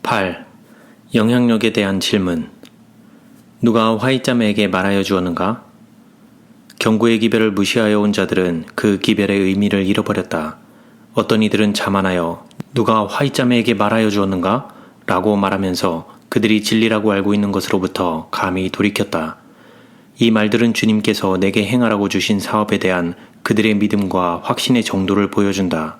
8. 영향력에 대한 질문. 누가 화이자매에게 말하여 주었는가? 경고의 기별을 무시하여 온 자들은 그 기별의 의미를 잃어버렸다. 어떤 이들은 자만하여 누가 화이자매에게 말하여 주었는가? 라고 말하면서 그들이 진리라고 알고 있는 것으로부터 감히 돌이켰다. 이 말들은 주님께서 내게 행하라고 주신 사업에 대한 그들의 믿음과 확신의 정도를 보여준다.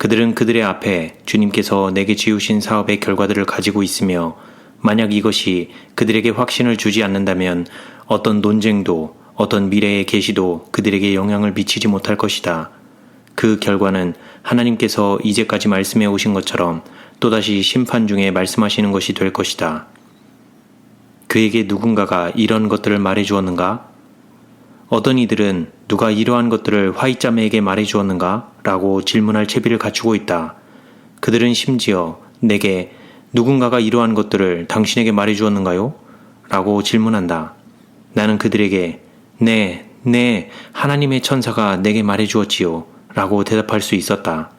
그들은 그들의 앞에 주님께서 내게 지우신 사업의 결과들을 가지고 있으며 만약 이것이 그들에게 확신을 주지 않는다면 어떤 논쟁도 어떤 미래의 계시도 그들에게 영향을 미치지 못할 것이다. 그 결과는 하나님께서 이제까지 말씀해 오신 것처럼 또다시 심판 중에 말씀하시는 것이 될 것이다. 그에게 누군가가 이런 것들을 말해 주었는가? 어떤 이들은 누가 이러한 것들을 화이자매에게 말해 주었는가? 라고 질문할 채비를 갖추고 있다. 그들은 심지어 내게 누군가가 이러한 것들을 당신에게 말해 주었는가요? 라고 질문한다. 나는 그들에게 네, 하나님의 천사가 내게 말해 주었지요. 라고 대답할 수 있었다.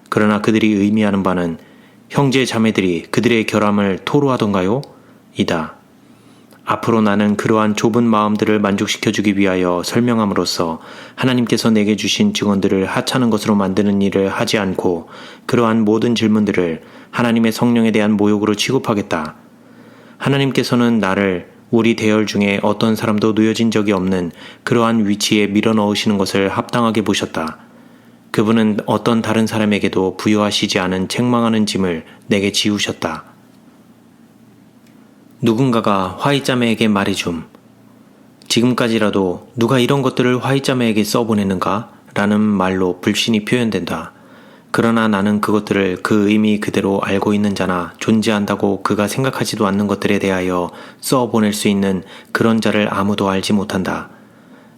그러나 그들이 의미하는 바는 형제 자매들이 그들의 결함을 토로하던가요? 이다. 앞으로 나는 그러한 좁은 마음들을 만족시켜주기 위하여 설명함으로써 하나님께서 내게 주신 증언들을 하찮은 것으로 만드는 일을 하지 않고 그러한 모든 질문들을 하나님의 성령에 대한 모욕으로 취급하겠다. 하나님께서는 나를 우리 대열 중에 어떤 사람도 놓여진 적이 없는 그러한 위치에 밀어넣으시는 것을 합당하게 보셨다. 그분은 어떤 다른 사람에게도 부여하시지 않은 책망하는 짐을 내게 지우셨다. 누군가가 화이자매에게 말해줌. 지금까지라도 누가 이런 것들을 화이자매에게 써보냈는가? 라는 말로 불신이 표현된다. 그러나 나는 그것들을 그 의미 그대로 알고 있는 자나 존재한다고 그가 생각하지도 않는 것들에 대하여 써보낼 수 있는 그런 자를 아무도 알지 못한다.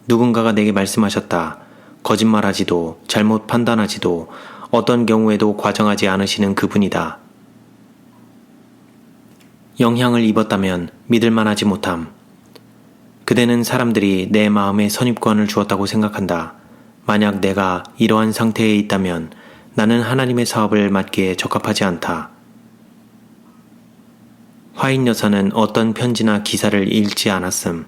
누군가가 내게 말씀하셨다. 거짓말하지도 잘못 판단하지도 어떤 경우에도 과장하지 않으시는 그분이다. 영향을 입었다면 믿을만하지 못함. 그대는 사람들이 내 마음에 선입관을 주었다고 생각한다. 만약 내가 이러한 상태에 있다면 나는 하나님의 사업을 맡기에 적합하지 않다. 화인 여사는 어떤 편지나 기사를 읽지 않았음.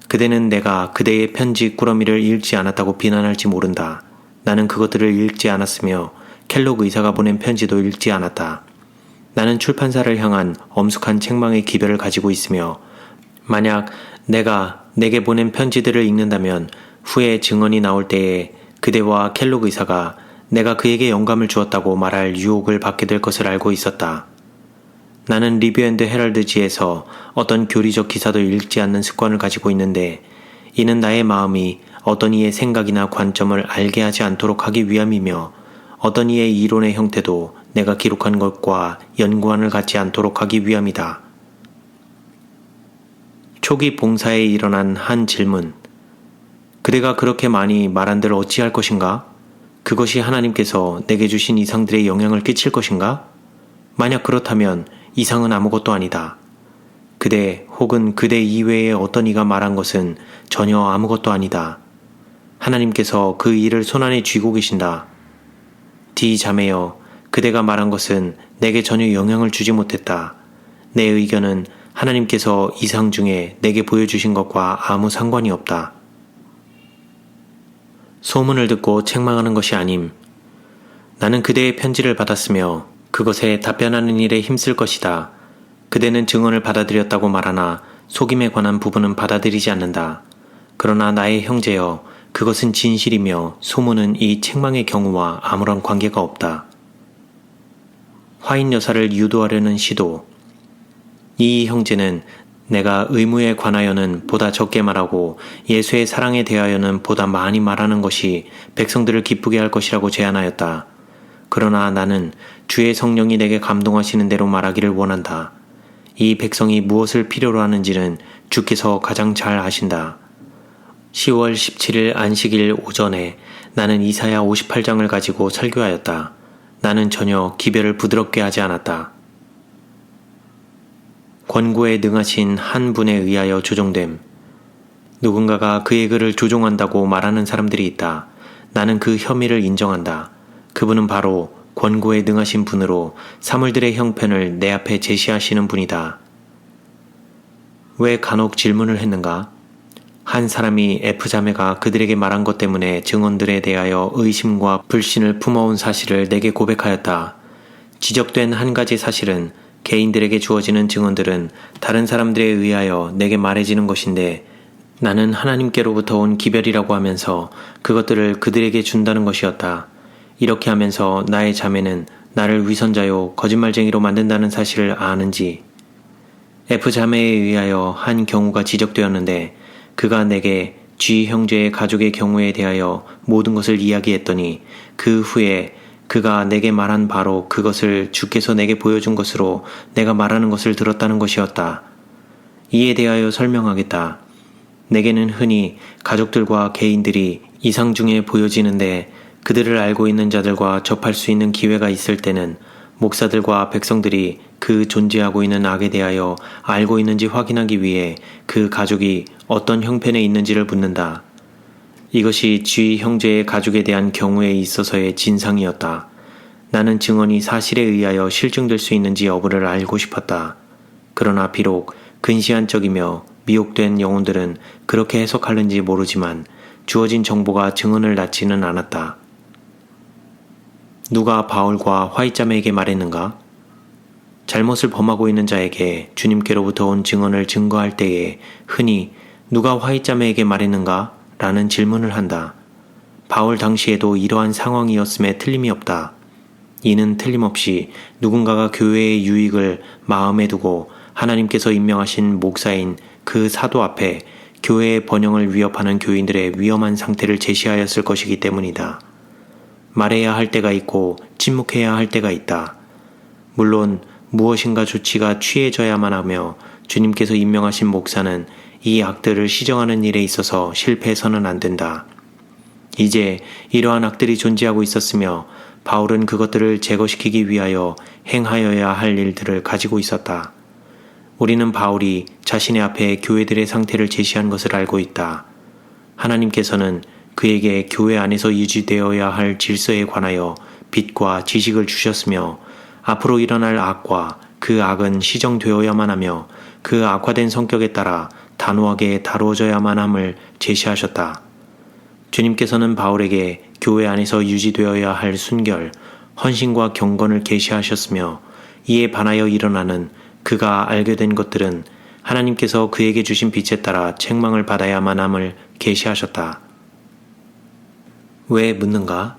그대는 내가 그대의 편지 꾸러미를 읽지 않았다고 비난할지 모른다. 나는 그것들을 읽지 않았으며 켈록 의사가 보낸 편지도 읽지 않았다. 나는 출판사를 향한 엄숙한 책망의 기별을 가지고 있으며 만약 내가 내게 보낸 편지들을 읽는다면 후에 증언이 나올 때에 그대와 켈록 의사가 내가 그에게 영감을 주었다고 말할 유혹을 받게 될 것을 알고 있었다. 나는 리뷰&드 헤럴드지에서 어떤 교리적 기사도 읽지 않는 습관을 가지고 있는데 이는 나의 마음이 어떤 이의 생각이나 관점을 알게 하지 않도록 하기 위함이며 어떤 이의 이론의 형태도 내가 기록한 것과 연관을 갖지 않도록 하기 위함이다. 초기 봉사에 일어난 한 질문. 그대가 그렇게 많이 말한들 어찌할 것인가? 그것이 하나님께서 내게 주신 이상들의 영향을 끼칠 것인가? 만약 그렇다면 이상은 아무것도 아니다. 그대 혹은 그대 이외의 어떤 이가 말한 것은 전혀 아무것도 아니다. 하나님께서 그 일을 손안에 쥐고 계신다. 디 자매여, 그대가 말한 것은 내게 전혀 영향을 주지 못했다. 내 의견은 하나님께서 이상 중에 내게 보여주신 것과 아무 상관이 없다. 소문을 듣고 책망하는 것이 아님. 나는 그대의 편지를 받았으며 그것에 답변하는 일에 힘쓸 것이다. 그대는 증언을 받아들였다고 말하나 속임에 관한 부분은 받아들이지 않는다. 그러나 나의 형제여, 그것은 진실이며 소문은 이 책망의 경우와 아무런 관계가 없다. 화인 여사를 유도하려는 시도. 이 형제는 내가 의무에 관하여는 보다 적게 말하고 예수의 사랑에 대하여는 보다 많이 말하는 것이 백성들을 기쁘게 할 것이라고 제안하였다. 그러나 나는 주의 성령이 내게 감동하시는 대로 말하기를 원한다. 이 백성이 무엇을 필요로 하는지는 주께서 가장 잘 아신다. 10월 17일 안식일 오전에 나는 이사야 58장을 가지고 설교하였다. 나는 전혀 기별을 부드럽게 하지 않았다. 권고에 능하신 한 분에 의하여 조종됨. 누군가가 그의 글을 조종한다고 말하는 사람들이 있다. 나는 그 혐의를 인정한다. 그분은 바로 권고에 능하신 분으로 사물들의 형편을 내 앞에 제시하시는 분이다. 왜 간혹 질문을 했는가? 한 사람이 F자매가 그들에게 말한 것 때문에 증언들에 대하여 의심과 불신을 품어온 사실을 내게 고백하였다. 지적된 한 가지 사실은 개인들에게 주어지는 증언들은 다른 사람들에 의하여 내게 말해지는 것인데 나는 하나님께로부터 온 기별이라고 하면서 그것들을 그들에게 준다는 것이었다. 이렇게 하면서 나의 자매는 나를 위선자요 거짓말쟁이로 만든다는 사실을 아는지. F자매에 의하여 한 경우가 지적되었는데 그가 내게 G 형제의 가족의 경우에 대하여 모든 것을 이야기했더니 그 후에 그가 내게 말한 바로 그것을 주께서 내게 보여준 것으로 내가 말하는 것을 들었다는 것이었다. 이에 대하여 설명하겠다. 내게는 흔히 가족들과 개인들이 이상 중에 보여지는데 그들을 알고 있는 자들과 접할 수 있는 기회가 있을 때는 목사들과 백성들이 그 존재하고 있는 악에 대하여 알고 있는지 확인하기 위해 그 가족이 어떤 형편에 있는지를 묻는다. 이것이 G 형제의 가족에 대한 경우에 있어서의 진상이었다. 나는 증언이 사실에 의하여 실증될 수 있는지 여부를 알고 싶었다. 그러나 비록 근시안적이며 미혹된 영혼들은 그렇게 해석하는지 모르지만 주어진 정보가 증언을 낳지는 않았다. 누가 바울과 화이자매에게 말했는가? 잘못을 범하고 있는 자에게 주님께로부터 온 증언을 증거할 때에 흔히 누가 화이자매에게 말했는가? 라는 질문을 한다. 바울 당시에도 이러한 상황이었음에 틀림이 없다. 이는 틀림없이 누군가가 교회의 유익을 마음에 두고 하나님께서 임명하신 목사인 그 사도 앞에 교회의 번영을 위협하는 교인들의 위험한 상태를 제시하였을 것이기 때문이다. 말해야 할 때가 있고 침묵해야 할 때가 있다. 물론 무엇인가 조치가 취해져야만 하며 주님께서 임명하신 목사는 이 악들을 시정하는 일에 있어서 실패해서는 안 된다. 이제 이러한 악들이 존재하고 있었으며 바울은 그것들을 제거시키기 위하여 행하여야 할 일들을 가지고 있었다. 우리는 바울이 자신의 앞에 교회들의 상태를 제시한 것을 알고 있다. 하나님께서는 그에게 교회 안에서 유지되어야 할 질서에 관하여 빛과 지식을 주셨으며 앞으로 일어날 악과 그 악은 시정되어야만 하며 그 악화된 성격에 따라 단호하게 다루어져야만 함을 제시하셨다. 주님께서는 바울에게 교회 안에서 유지되어야 할 순결, 헌신과 경건을 계시하셨으며 이에 반하여 일어나는 그가 알게 된 것들은 하나님께서 그에게 주신 빛에 따라 책망을 받아야만 함을 계시하셨다. 왜 묻는가?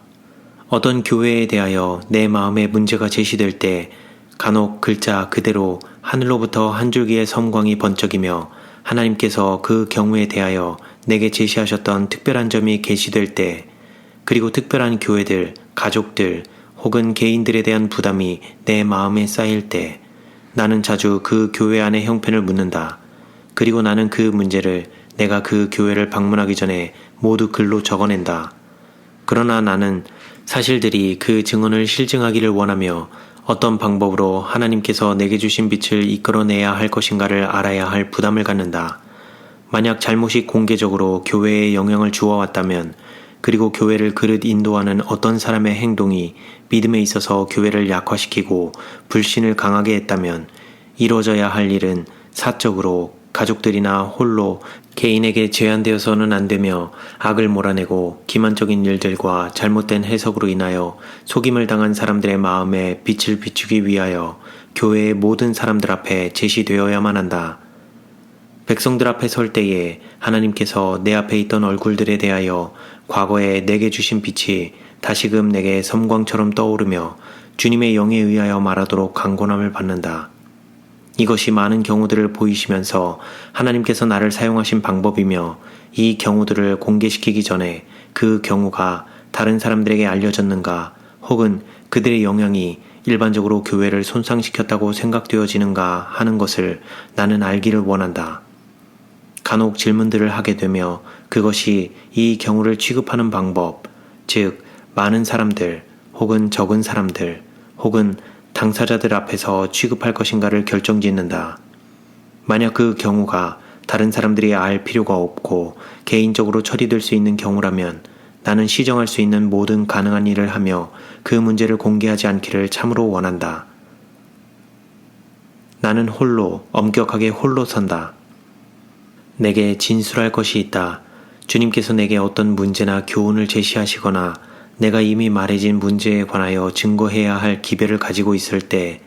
어떤 교회에 대하여 내 마음에 문제가 제시될 때 간혹 글자 그대로 하늘로부터 한 줄기의 섬광이 번쩍이며 하나님께서 그 경우에 대하여 내게 제시하셨던 특별한 점이 계시될 때 그리고 특별한 교회들, 가족들 혹은 개인들에 대한 부담이 내 마음에 쌓일 때 나는 자주 그 교회 안의 형편을 묻는다. 그리고 나는 그 문제를 내가 그 교회를 방문하기 전에 모두 글로 적어낸다. 그러나 나는 사실들이 그 증언을 실증하기를 원하며 어떤 방법으로 하나님께서 내게 주신 빛을 이끌어내야 할 것인가를 알아야 할 부담을 갖는다. 만약 잘못이 공개적으로 교회에 영향을 주어왔다면 그리고 교회를 그릇 인도하는 어떤 사람의 행동이 믿음에 있어서 교회를 약화시키고 불신을 강하게 했다면 이루어져야 할 일은 사적으로 가족들이나 홀로 개인에게 제한되어서는 안 되며 악을 몰아내고 기만적인 일들과 잘못된 해석으로 인하여 속임을 당한 사람들의 마음에 빛을 비추기 위하여 교회의 모든 사람들 앞에 제시되어야만 한다. 백성들 앞에 설 때에 하나님께서 내 앞에 있던 얼굴들에 대하여 과거에 내게 주신 빛이 다시금 내게 섬광처럼 떠오르며 주님의 영에 의하여 말하도록 강권함을 받는다. 이것이 많은 경우들을 보이시면서 하나님께서 나를 사용하신 방법이며 이 경우들을 공개시키기 전에 그 경우가 다른 사람들에게 알려졌는가 혹은 그들의 영향이 일반적으로 교회를 손상시켰다고 생각되어지는가 하는 것을 나는 알기를 원한다. 간혹 질문들을 하게 되며 그것이 이 경우를 취급하는 방법, 즉 많은 사람들 혹은 적은 사람들 혹은 당사자들 앞에서 취급할 것인가를 결정짓는다. 만약 그 경우가 다른 사람들이 알 필요가 없고 개인적으로 처리될 수 있는 경우라면 나는 시정할 수 있는 모든 가능한 일을 하며 그 문제를 공개하지 않기를 참으로 원한다. 나는 홀로, 엄격하게 홀로 선다. 내게 진술할 것이 있다. 주님께서 내게 어떤 문제나 교훈을 제시하시거나 내가 이미 말해진 문제에 관하여 증거해야 할 기별을 가지고 있을 때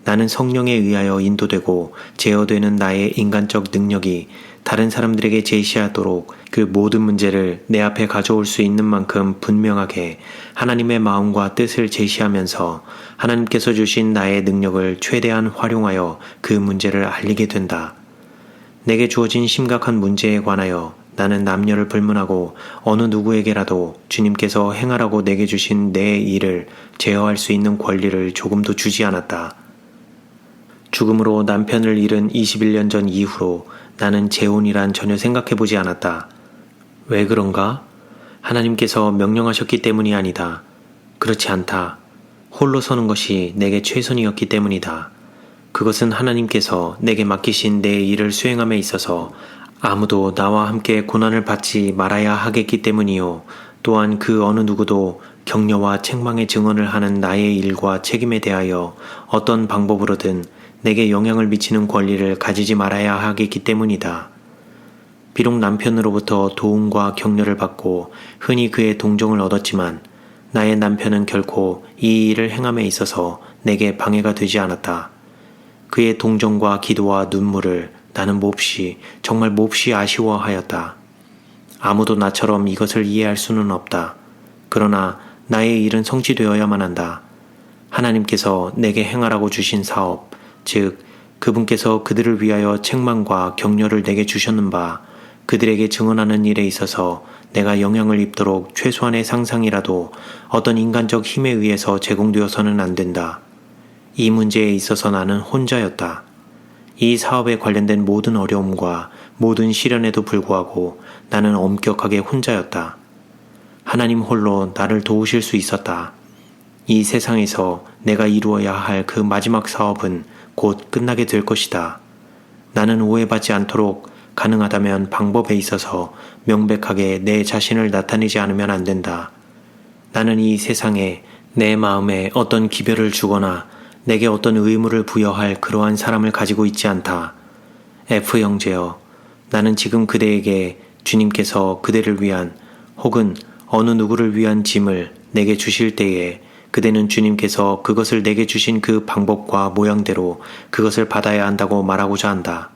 나는 성령에 의하여 인도되고 제어되는 나의 인간적 능력이 다른 사람들에게 제시하도록 그 모든 문제를 내 앞에 가져올 수 있는 만큼 분명하게 하나님의 마음과 뜻을 제시하면서 하나님께서 주신 나의 능력을 최대한 활용하여 그 문제를 알리게 된다. 내게 주어진 심각한 문제에 관하여 나는 남녀를 불문하고 어느 누구에게라도 주님께서 행하라고 내게 주신 내 일을 제어할 수 있는 권리를 조금도 주지 않았다. 죽음으로 남편을 잃은 21년 전 이후로 나는 재혼이란 전혀 생각해보지 않았다. 왜 그런가? 하나님께서 명령하셨기 때문이 아니다. 그렇지 않다. 홀로 서는 것이 내게 최선이었기 때문이다. 그것은 하나님께서 내게 맡기신 내 일을 수행함에 있어서 아무도 나와 함께 고난을 받지 말아야 하겠기 때문이요. 또한 그 어느 누구도 격려와 책망의 증언을 하는 나의 일과 책임에 대하여 어떤 방법으로든 내게 영향을 미치는 권리를 가지지 말아야 하겠기 때문이다. 비록 남편으로부터 도움과 격려를 받고 흔히 그의 동정을 얻었지만 나의 남편은 결코 이 일을 행함에 있어서 내게 방해가 되지 않았다. 그의 동정과 기도와 눈물을 나는 몹시 정말 몹시 아쉬워하였다. 아무도 나처럼 이것을 이해할 수는 없다. 그러나 나의 일은 성취되어야만 한다. 하나님께서 내게 행하라고 주신 사업, 즉 그분께서 그들을 위하여 책망과 격려를 내게 주셨는 바 그들에게 증언하는 일에 있어서 내가 영향을 입도록 최소한의 상상이라도 어떤 인간적 힘에 의해서 제공되어서는 안 된다. 이 문제에 있어서 나는 혼자였다. 이 사업에 관련된 모든 어려움과 모든 시련에도 불구하고 나는 엄격하게 혼자였다. 하나님 홀로 나를 도우실 수 있었다. 이 세상에서 내가 이루어야 할 그 마지막 사업은 곧 끝나게 될 것이다. 나는 오해받지 않도록 가능하다면 방법에 있어서 명백하게 내 자신을 나타내지 않으면 안 된다. 나는 이 세상에 내 마음에 어떤 기별을 주거나 내게 어떤 의무를 부여할 그러한 사람을 가지고 있지 않다. F 형제여, 나는 지금 그대에게 주님께서 그대를 위한 혹은 어느 누구를 위한 짐을 내게 주실 때에 그대는 주님께서 그것을 내게 주신 그 방법과 모양대로 그것을 받아야 한다고 말하고자 한다.